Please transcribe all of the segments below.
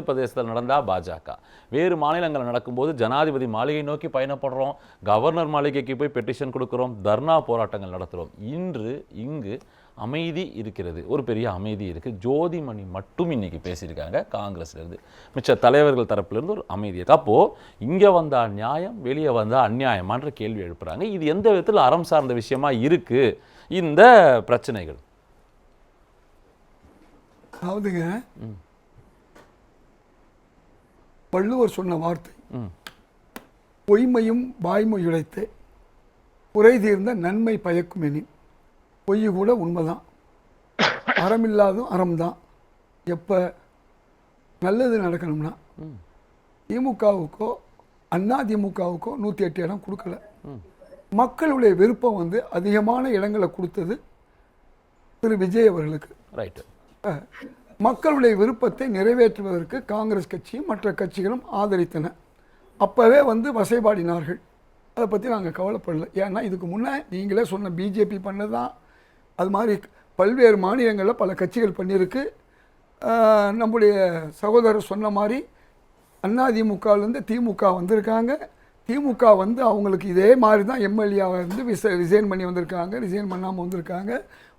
பிரதேசத்தில் நடந்தா பாஜக, வேறு மாநிலங்கள் நடக்கும்போது ஜனாதிபதி மாளிகை நோக்கி பயணப்படுறோம், கவர்னர் மாளிகைக்கு போய் பெட்டிஷன் கொடுக்குறோம், தர்ணா போராட்டங்கள் நடத்துகிறோம். இன்று இங்கு அமைதி இருக்கிறது, ஒரு பெரிய அமைதி இருக்குது. ஜோதிமணி மட்டும் இன்னைக்கு பேசியிருக்காங்க காங்கிரஸ்லேருந்து, மிச்ச தலைவர்கள் தரப்புலேருந்து ஒரு அமைதி இருக்குது. அப்போது இங்கே வந்தால் நியாயம், வெளியே வந்தால் அநியாயமான்ற கேள்வி எழுப்புறாங்க. இது எந்த விதத்தில் அறம் சார்ந்த விஷயமா இருக்குது இந்த பிரச்சனைகள்? அதாவதுங்க, வள்ளுவர் சொன்ன வார்த்தை, பொய்மையும் வாய்மொழி உழைத்து குறை தீர்ந்த நன்மை பயக்கும் எனின். பொய் கூட உண்மைதான், அறமில்லாதும் அறம்தான். எப்போ நல்லது நடக்கணும்னா திமுகவுக்கோ அதிமுகவுக்கோ 108 இடம் கொடுக்கல. மக்களுடைய விருப்பம் வந்து அதிகமான இடங்களை கொடுத்தது திரு விஜய் அவர்களுக்கு. ரைட்டு. மக்களுடைய விருப்பத்தை நிறைவேற்றுவதற்கு காங்கிரஸ் கட்சியும் மற்ற கட்சிகளும் ஆதரித்தன. அப்போவே வந்து வசைபாடினார்கள். அதை பற்றி நாங்கள் கவலைப்படலை. ஏன்னா இதுக்கு முன்னே நீங்களே சொன்ன பிஜேபி பண்ணது தான். அது மாதிரி பல்வேறு மாநிலங்களில் பல கட்சிகள் பண்ணியிருக்கு. நம்முடைய சகோதரர் சொன்ன மாதிரி அதிமுகலேருந்து திமுக வந்திருக்காங்க. திமுக வந்து அவங்களுக்கு இதே மாதிரி தான் எம்எல்ஏவை வந்து ரிசைன் பண்ணி வந்திருக்காங்க, ரிசைன் பண்ணாமல் வந்திருக்காங்க,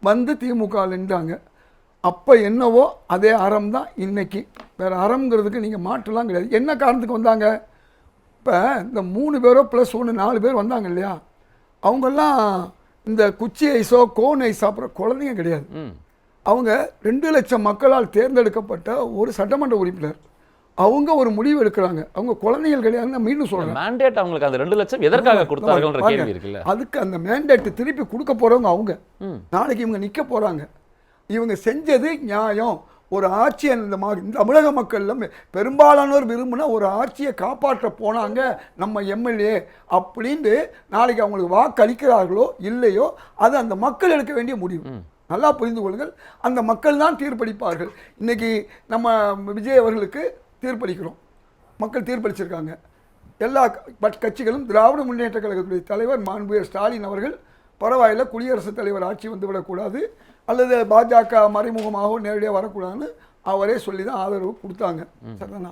வந்து திமுகவில்ன்றாங்க. அப்போ என்னவோ அதே அறம் தான் இன்னைக்கு. வேறு அறம்ங்கிறதுக்கு நீங்கள் மாற்றலாம் கிடையாது. என்ன காரணத்துக்கு வந்தாங்க? இப்போ இந்த 3 பேரோ +1 4 பேர் வந்தாங்க இல்லையா, அவங்கெல்லாம் இந்த குச்சி ஐஸோ கோன் ஐஸ் சாப்பிட்ற குழந்தைங்க கிடையாது. அவங்க 2 லட்சம் மக்களால் தேர்ந்தெடுக்கப்பட்ட ஒரு சட்டமன்ற உறுப்பினர். அவங்க ஒரு முடிவு எடுக்கிறாங்க. அவங்க குழந்தைகள் கிடையாதுன்னு மீண்டும் சொல்கிறேன். மேண்டேட் அவங்களுக்கு அந்த 2 லட்சம் எதற்காக கொடுத்தாங்கன்ற கேள்வி இருக்குல்ல. அதுக்கு அந்த மேண்டேட் திருப்பி கொடுக்க போகிறவங்க அவங்க. நாளைக்கு இவங்க நிற்க போகிறாங்க. இவங்க செஞ்சது நியாயம். ஒரு ஆட்சியை இந்த தமிழக மக்கள் பெரும்பாலானோர் விரும்பின ஒரு ஆட்சியை காப்பாற்ற போனாங்க நம்ம எம்எல்ஏ அப்படின்னு நாளைக்கு அவங்களுக்கு வாக்கு அளிக்கிறார்களோ இல்லையோ அது அந்த மக்கள் எடுக்க வேண்டிய முடிவு. நல்லா புரிந்து கொள்ளுங்கள். அந்த மக்கள் தான் தீர்ப்பளிப்பார்கள். இன்னைக்கு நம்ம விஜய் அவர்களுக்கு தீர்ப்பளிக்கிறோம், மக்கள் தீர்ப்பளிச்சிருக்காங்க. எல்லா கட்சிகளும் திராவிட முன்னேற்ற கழகத்துடைய தலைவர் மாண்புமிகு ஸ்டாலின் அவர்கள் பரவாயில்ல, குடியரசுத் தலைவர் ஆட்சி வந்துவிடக்கூடாது அல்லது பாஜக மறைமுகமாக நேரடியாக வரக்கூடாதுன்னு அவரே சொல்லி தான் ஆதரவு கொடுத்தாங்க. சரிதானா?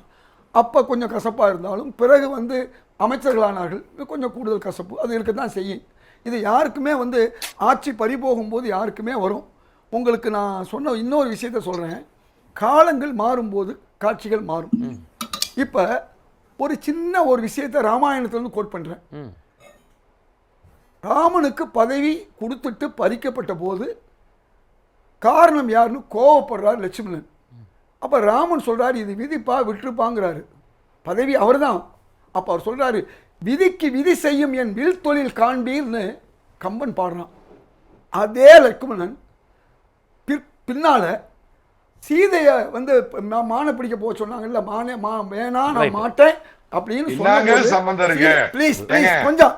அப்போ கொஞ்சம் கசப்பாக இருந்தாலும் பிறகு வந்து அமைச்சர்களானார்கள், கொஞ்சம் கூடுதல் கசப்பு அது இருக்க தான் செய்யும். இது யாருக்குமே வந்து ஆட்சி பறிபோகும்போது யாருக்குமே வரும். உங்களுக்கு நான் சொன்ன இன்னொரு விஷயத்த சொல்கிறேன். காலங்கள் மாறும்போது காட்சிகள் மாறும். இப்போ ஒரு சின்ன ஒரு விஷயத்தை ராமாயணத்துலேருந்து கோட் பண்ணுறேன். ராமனுக்கு பதவி கொடுத்துட்டு பறிக்கப்பட்ட போது காரணம் யாருன்னு கோவப்படுறார் லட்சுமணன். அப்போ ராமன் சொல்கிறார் இது விதிப்பா விட்டுருப்பாங்கிறாரு. பதவி அவர் தான். அப்போ அவர் சொல்கிறாரு விதிக்கு விதி செய்யும் என் வில் தொழில் காண்பீர்னு கம்பன் பாடுறான். அதே லட்சுமணன் பின்னால் சீதையை வந்து மான பிடிக்க போக சொன்னாங்கல்ல, வேணா நான் மாட்டேன் அப்படின்னு சொன்னாங்க. ப்ளீஸ் கொஞ்சம்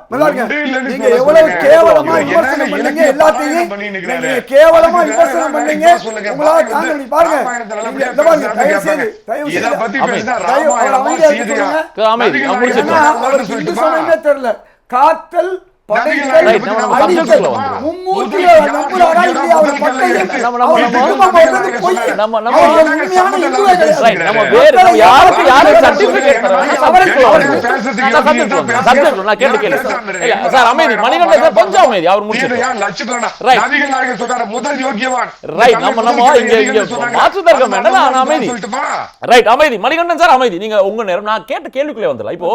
நீங்க எவ்வளவு கேவலமா விமர்சனம் பண்ணீங்க, எல்லாத்தையும் நீங்க கேவலமா விமர்சனம் பண்ணீங்க. உங்களால தாங்க பாருங்க. தெரியல காத்தல் மணிகண்டன் சார் அமைதி. நீங்க உங்க நேரம் நான் கேட்ட கேள்விக்குள்ளே வந்துடலாம். இப்போ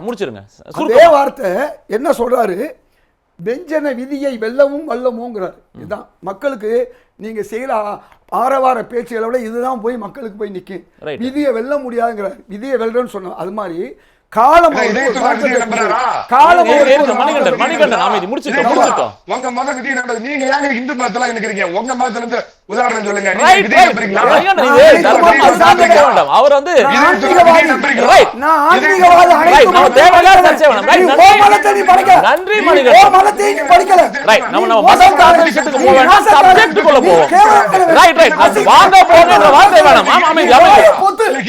முடிச்சிருங்க. அதே வார்த்தை என்ன சொல்றாரு? வெஞ்சன விதியை வெல்லவும் வல்லமோங்கிறார். இதுதான் மக்களுக்கு நீங்க செய்யற ஆரவார பேச்சுகளை விட இதுதான் போய் மக்களுக்கு போய் நிற்கும். விதியை வெல்ல முடியாதுங்கிறார். விதியை வெல்றன்னு சொன்ன அது மாதிரி காலம் மணிகண்டன் அமைதி முடிச்சிட்டோம். உங்க மத விதி நீங்க ஏங்க இந்து மதத்துல இருக்கிறீங்க? உங்க மதத்துல இருந்து உதாரணம் சொல்லுங்க. அவர் வந்து நன்றி மணிகண்டன். வந்து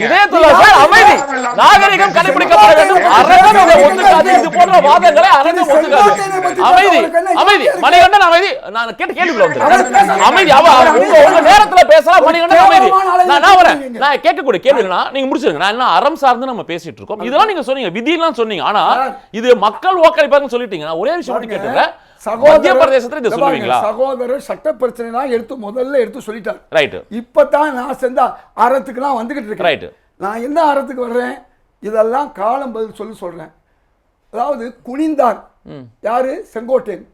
இதயத்துல்லா சார் அமைதி, நாகரிகம் கடைபிடிக்கப்பட வேண்டும், அரங்கம் இதை ஒத்துக்காது, இது போன்ற வாதங்களை அரங்கம் ஒத்துக்காது. அமைதி அமைதி மணிகண்டன் அமைதி. நான் கேட்ட கேள்விக்குள்ள வந்துட்டேன். அமைதி. உங்க நேரத்துல பேசலாம் மணிகண்டன் அமைதி. நான் வரேன். நான் கேட்கக்கூடிய கேள்வினா நீங்க முடிச்சிருங்க. நான் என்ன அறம் சார்ந்து நம்ம பேசிட்டு இருக்கோம். இதெல்லாம் நீங்க சொன்னீங்க, விதியெல்லாம் சொன்னீங்க. ஆனா இது மக்கள் வாக்களிப்பாருன்னு சொல்லிட்டீங்க. நான் ஒரே விஷயம் மட்டும் கேட்டுக்கிறேன். மத்திய பிரதேசத்துல இதை சொல்லுவீங்களா? சகோதரர் சட்ட பிரச்சனை தான் முதல்ல எடுத்து சொல்லிட்டார். ரைட். இப்பதான் நான் செஞ்ச அறத்துக்குலாம் வந்துகிட்டு இருக்கேன். ரைட். நான் என்ன அறத்துக்கு வர்றேன், இதெல்லாம் காலம் பதில் சொல்றேன். அதாவது குனிந்தார் யாரு, செங்கோட்டையன்.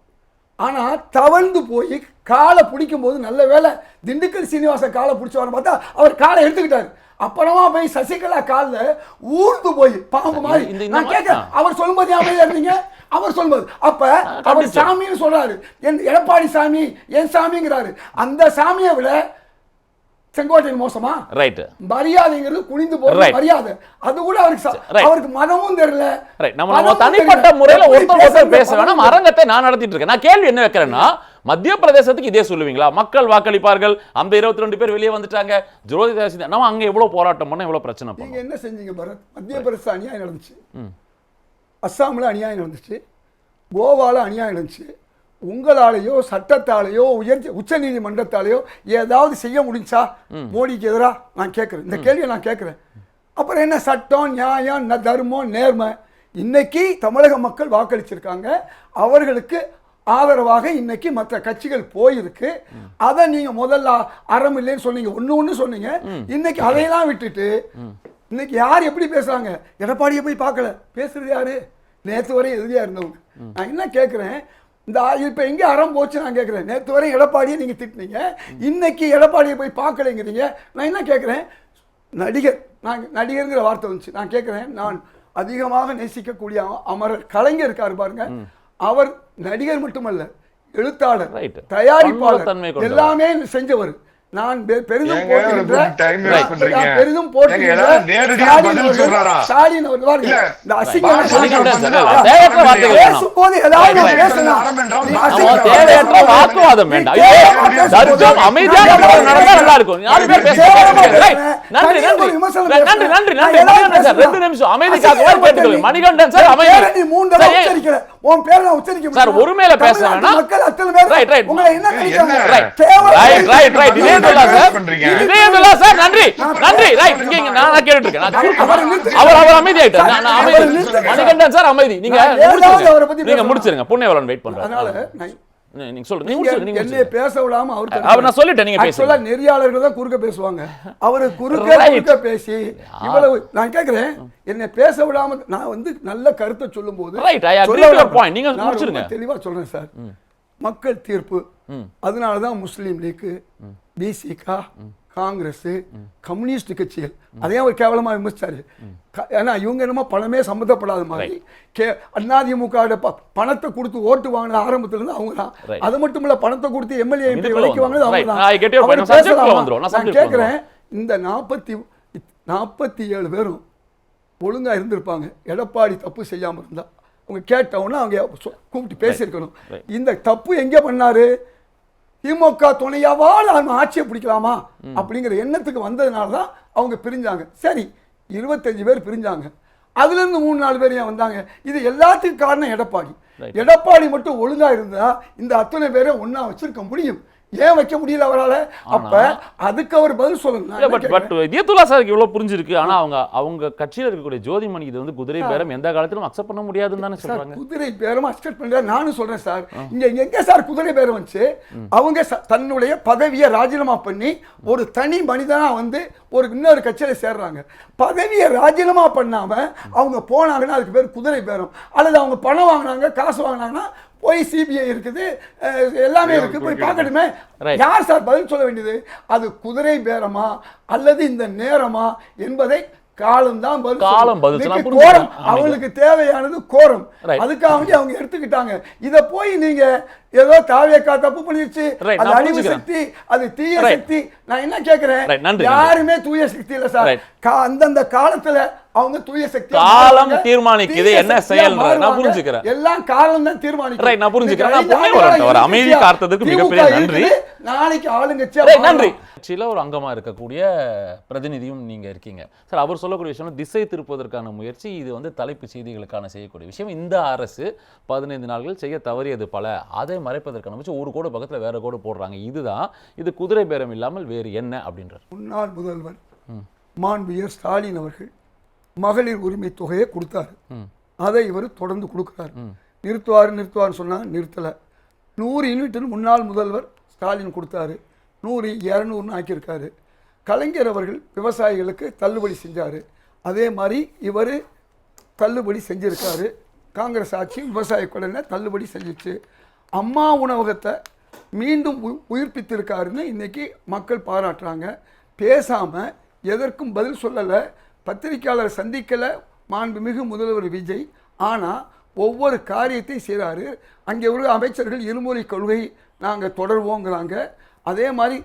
ஆனா தவழ்ந்து போய் காலை பிடிக்கும் போது நல்ல வேலை திண்டுக்கல் சீனிவாசன் காலை பிடிச்சவரை பார்த்தா அவர் காலை எடுத்துக்கிட்டாரு. அப்புறமா போய் சசிகலா காலில் ஊர்ந்து போய் பாம்பு மாதிரி. நான் கேட்க அவர் சொல்லும்போது அமைதியா இருந்தீங்க. அவர் சொல்லும்போது அப்ப அவர் சாமின்னு சொல்றாரு, என் எடப்பாடி சாமி என் சாமிங்கிறாரு. அந்த சாமியை விட செங்கோட்டையன் மோசமா? ரைட். மரியாதைங்கிறது குனிந்து போற மரியாதை. அது கூட அவருக்கு மதமும் தெரியல. ரைட். நம்ம தனிப்பட்ட முறையில ஒருத்தர் பேச வேணாம். அரங்கத்தை நான் நடத்திட்டு இருக்கேன். நான் கேள்வி என்ன வைக்கிறேன்னா, மத்திய பிரதேசத்துக்கு இதே சொல்லுவீங்களா? மக்கள் வாக்களிப்பார்கள், அந்த 22 பேர் வெளியே வந்துட்டாங்க, ஜோதிதாசி நம்ம அங்க எவ்வளவு போராட்டம் பண்ண, எவ்வளவு பிரச்சனை பண்ண. நீங்க என்ன செஞ்சீங்க பாரு. மத்திய பிரதேச அநியாயம் நடந்துச்சு, அஸ்ஸாம்ல அநியாயம் நடந்துச்சு, கோவால அநியாயம் நடந்துச்சு. உங்களாலேயோ சட்டத்தாலேயோ உச்ச நீதிமன்றத்தாலேயோ ஏதாவது செய்ய முடிஞ்சா மோடிக்கு எதிராக? நான் கேட்குறேன், இந்த கேள்வியை நான் கேட்குறேன். அப்புறம் என்ன சட்டம், நியாயம், தர்மம், நேர்மை? இன்னைக்கு தமிழக மக்கள் வாக்களிச்சிருக்காங்க, அவர்களுக்கு ஆதரவாக இன்னைக்கு மற்ற கட்சிகள் போயிருக்கு. அதை நீங்க முதல்ல அறம் இல்லைன்னு சொன்னீங்க, ஒண்ணு சொன்னீங்க. இன்னைக்கு அதையெல்லாம் விட்டுட்டு இன்னைக்கு யார் எப்படி பேசுறாங்க? எடப்பாடியை போய் பார்க்கல, பேசுறது யாரு? நேற்று வரை எதிரியா இருந்தவங்க. நான் என்ன கேட்கிறேன், இந்த இப்ப எங்க அறம் போச்சு நான் கேட்கிறேன். நேற்று வரை எடப்பாடியை நீங்க திட்டினீங்க, இன்னைக்கு எடப்பாடியை போய் பார்க்கலைங்கிறீங்க. நான் என்ன கேட்கிறேன், நடிகர், நான் நடிகர்ங்கிற வார்த்தை வந்துச்சு. நான் கேட்கிறேன், நான் அதிகமாக நேசிக்கக்கூடிய அமரர் கலைஞர் இருக்காரு பாருங்க, அவர் நடிகர் மட்டுமல்ல, எழுத்தாளர், தயாரிப்பாளர், எல்லாமே செஞ்சவர். நான் பெரிதும் ஸ்டாலின் வாக்குவாதம் வேண்டாம். நல்லா இருக்கும். மணிகண்டன் சார் அமைதி. ஒருமையில பேச வேணாம். மணிகண்டன் சார் அமைதி. நீங்க முடிச்சிருங்க. புண்ணியவளன் வெயிட் பண்றாங்க. நீங்க சொல்லுங்க. என்னை பேச விடாம அவர் நான் சொல்லிட்டேன், நீங்க பேசல. நெறியாளர்கள் தான் குறுக்க பேசுவாங்க. அவரு குறுக்க பேசி இவ்வளவு நான் கேக்குறேன், என்னை பேச விடாம நான் நல்ல கருத்தை சொல்லும் போது தெளிவா சொல்றேன் சார். மக்கள் தீர்ப்பு, அதனாலதான் முஸ்லீம் லீக், பிசிகா, காங்கிரஸ், கம்யூனிஸ்ட் கட்சிகள் அதையும் ஒரு கேவலமா விமர்சிச்சாரு. ஏன்னா இவங்க என்னமோ பணமே சம்மந்தப்படாத மாதிரி அதிமுக பணத்தை கொடுத்து ஓட்டு வாங்கின ஆரம்பத்துல இருந்து அவங்க தான். அது மட்டும் இல்ல, பணத்தை கொடுத்து எம்எல்ஏ விலைக்கு வாங்கினது அவங்க தான். நான் கேட்கிறேன், இந்த 47 பேரும் ஒழுங்கா இருந்திருப்பாங்க எடப்பாடி தப்பு செய்யாம இருந்தா. அவங்க கேட்டவொன்னா அவங்க கூப்பிட்டு பேசியிருக்கணும். இந்த தப்பு எங்க பண்ணாரு? திமுக துணையாவால் நம்ம ஆட்சியை பிடிக்கலாமா அப்படிங்கிற எண்ணத்துக்கு வந்ததுனால தான் அவங்க பிரிஞ்சாங்க. சரி, 25 பேர் பிரிஞ்சாங்க, அதுல இருந்து 3-4 பேர் ஏன் வந்தாங்க? இது எல்லாத்துக்கும் காரணம் எடப்பாடி. எடப்பாடி மட்டும் ஒழுங்கா இருந்தா இந்த அத்தனை பேரை ஒன்னா வச்சிருக்க முடியும். ஏன் வைக்க முடியல அவரால? அப்ப அதுக்கு அவர் பதில் சொல்லணும். இதயத்துல்லா சாருக்கு இவ்வளவு புரிஞ்சிருக்கு. ஆனா அவங்க கட்சியில இருக்கக்கூடிய ஜோதிமணி இது குதிரை பேரம் எந்த காலத்திலும் அக்செப்ட் பண்ண முடியாதுன்னு தானே சொல்றாங்க. குதிரை பேரம் அக்செப்ட் பண்ற நானும் சொல்றேன் சார். இங்க எங்க சார் குதிரை பேரம் வந்துச்சு? அவங்க தன்னுடைய பதவியை ராஜினாமா பண்ணி ஒரு தனி மனிதனா ஒரு இன்னொரு கட்சியில சேர்றாங்க. பதவியை ராஜினாமா பண்ணாம அவங்க போனாங்கன்னா அதுக்கு பேர் குதிரை பேரம். அல்லது அவங்க பணம் வாங்கினாங்க, காசு வாங்கினாங்கன்னா போய் சிபிஐ இருக்குது, எல்லாமே இருக்கு, போய் பார்க்கணுமே. யார் சார் பதில் சொல்ல வேண்டியது? அது குதிரை பேரமா அல்லது இந்த நேரமா என்பதை காலம் தான் கோரம். அவங்களுக்கு தேவையானது கோரம். அதுக்காக அவங்க எடுத்துக்கிட்டாங்க. இத போய் நீங்க ஏதோ தாவேக்கா தப்பு பண்ணிருச்சு, அது அழிவு சக்தி, அது தீய சக்தி. நான் என்ன கேட்கிறேன், யாருமே தூய சக்தி இல்ல சார். அந்தந்த காலத்துல அவங்க தூய சக்தி காலம் தீர்மானிக்குது என்ன செயல்ன்ற நான் புரிஞ்சுக்கிறேன். எல்லாம் காலம் தான் தீர்மானிக்கும். ரைட், நான் புரிஞ்சுக்கிறேன். நான் பொண்ணே வரேன். அவர் அமைதி காத்ததுக்கு மிகப்பெரிய நன்றி. நாளைக்கு ஆளுங்கட்சியா நன்றி. கட்சியில ஒரு அங்கமா இருக்கக்கூடிய பிரதிநிதியும் நீங்க இருக்கீங்க சார். அவர் சொல்லக்கூடிய விஷயம் திசை திருப்பதற்கான முயற்சி. இது வந்து தலைப்பு செய்திகளுக்கான செய்யக்கூடிய விஷயம். இந்த அரசு 15 நாட்கள் செய்ய தவறியது பல, அதை மறைப்பதற்கான முயற்சி. ஒரு கோடு பக்கத்துல வேற கோடு போடுறாங்க. இதுதான் இது குதிரை பேரம் இல்லாமல் வேறு என்ன அப்படின்றார். முன்னாள் முதல்வர் மாண்புயர் ஸ்டாலின் அவர்கள் மகளிர் உரிமை தொகையை கொடுத்தாரு. அதை இவர் தொடர்ந்து கொடுக்கிறார். நிறுத்துவார்னு சொன்னா நிறுத்தல. 100 யூனிட் முன்னாள் முதல்வர் ஸ்டாலின் கொடுத்தாரு. 100 200 ஆக்கியிருக்காரு. கலைஞர் அவர்கள் விவசாயிகளுக்கு தள்ளுபடி செஞ்சாரு. அதே மாதிரி இவர் தள்ளுபடி செஞ்சிருக்காரு. காங்கிரஸ் ஆட்சி விவசாய கடனை தள்ளுபடி செஞ்சிச்சு. அம்மா உணவகத்தை மீண்டும் உயிர்ப்பித்திருக்காருன்னு இன்னைக்கு மக்கள் பாராட்டுறாங்க. பேசாமல் எதற்கும் பதில் சொல்லலை. பத்திரிகையாளர் சந்திக்கலை மாண்புமிகு முதல்வர் விஜய். ஆனால் ஒவ்வொரு காரியத்தையும் செய்கிறாரு. அங்கே உள்ள அமைச்சர்கள் இருமொழி கொள்கை நாங்கள் தொடர்வோங்கிறாங்க. அதே மாதிரி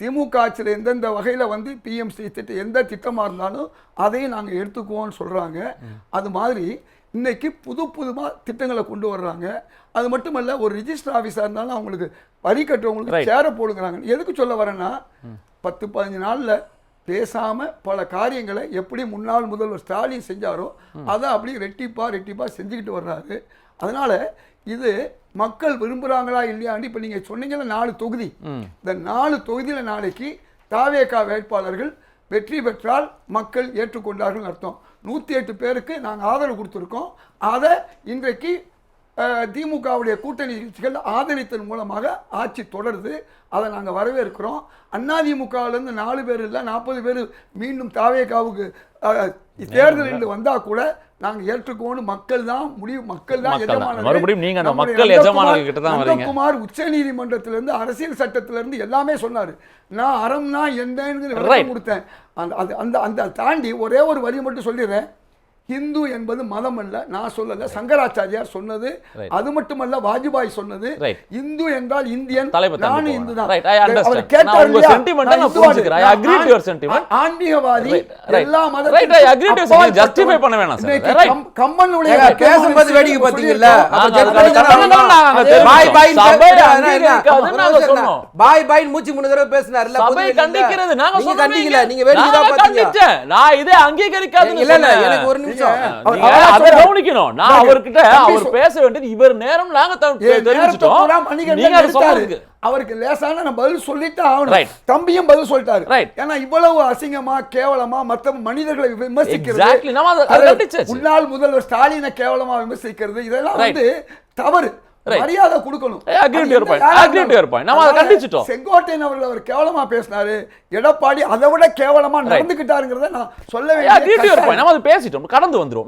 திமுக ஆட்சியில் எந்தெந்த வகையில் வந்து பிஎம்சி திட்டம் எந்த திட்டமாக இருந்தாலும் அதையும் நாங்கள் எடுத்துக்குவோம்னு சொல்கிறாங்க. அது மாதிரி இன்னைக்கு புதுமாக திட்டங்களை கொண்டு வர்றாங்க. அது மட்டும் இல்லை, ஒரு ரிஜிஸ்டர் ஆஃபீஸாக இருந்தாலும் அவங்களுக்கு வரி கட்டுறவங்களுக்கு சேர போடுங்கிறாங்க. எதுக்கு சொல்ல வரேன்னா 10-15 நாளில் பேசாமல் பல காரியங்களை எப்படி முன்னாள் முதல்வர் ஸ்டாலின் செஞ்சாரோ அதை அப்படியே ரெட்டிப்பாக செஞ்சுக்கிட்டு வர்றாரு. அதனால் இது மக்கள் விரும்புகிறாங்களா இல்லையான்னு இப்போ நீங்கள் சொன்னீங்கன்னா 4 தொகுதி, இந்த 4 தொகுதியில் நாளைக்கு தாவேகா வேட்பாளர்கள் வெற்றி பெற்றால் மக்கள் ஏற்றுக்கொண்டார்கள் அர்த்தம். 108 பேருக்கு நாங்கள் ஆதரவு கொடுத்துருக்கோம். அதை இன்றைக்கு திமுகவுடைய கூட்டணி கட்சிகள் ஆதரித்தன் மூலமாக ஆட்சி தொடருது. அதை நாங்கள் வரவேற்கிறோம். அதிமுகவிலேருந்து 4 பேர் இல்லை 40 பேர் மீண்டும் தாவேகாவுக்கு தேர்தலில் வந்தால் கூட நாங்கள் ஏற்றுக்கோன்னு மக்கள் தான் முடிவு. மக்கள் தான் எஜமானர். குமார் உச்ச நீதிமன்றத்திலிருந்து அரசியல் சட்டத்திலிருந்து எல்லாமே சொன்னார். நான் அறம்னா என்னன்னு கொடுத்தேன். அந்த அந்த தாண்டி ஒரே ஒரு வரி மட்டும் சொல்லிடுறேன். ஹிந்து என்பது மதம் அல்ல, நான் சொல்லல, சங்கராச்சாரியார் சொன்னது. அது மட்டுமல்ல, வாஜ்பாய் சொன்னது. இந்து என்றால் இந்தியன், நானும் இந்து தான். ஆன்மீகவாதி எல்லா கம்மனுடைய பேசும்போது வேடிக்கை பார்த்தீங்கல்ல, பாய் பாய் மூச்சு 3 தடவை பேசினார்ல, சபை கண்டிக்கிறது. நாங்க கண்டிக்கல, நீங்க வேடிக்கை தான் பார்த்தீங்க. நான் இதை அங்கீகரிக்காதன்னு இல்ல இல்ல, எனக்கு ஒரு நிமிஷம் அதை கவனிக்கணும். நான் அவர்கிட்ட அவர் பேச வேண்டியது இவர் நேரம் நாங்க தெரிஞ்சுட்டோம். அவருக்கு லேசான பதில் சொல்லிட்டு ஆகணும். தம்பியும் பதில் சொல்லிட்டாரு. ஏன்னா இவ்வளவு அசிங்கமா கேவலமா மற்ற மனிதர்களை விமர்சிக்கிறது, முன்னாள் முதல்வர் ஸ்டாலினை கேவலமா விமர்சிக்கிறது, இதெல்லாம் வந்து தவறு. மரியாதை கொடுக்கணும். செங்கோட்டையன் அவர்கள் அவர் கேவலமா பேசினாரு. எடப்பாடி அதை விட கேவலமா நடந்துகிட்டாருங்கிறத நான் சொல்லவே பேசிட்டோம், கடந்து வந்துரும்.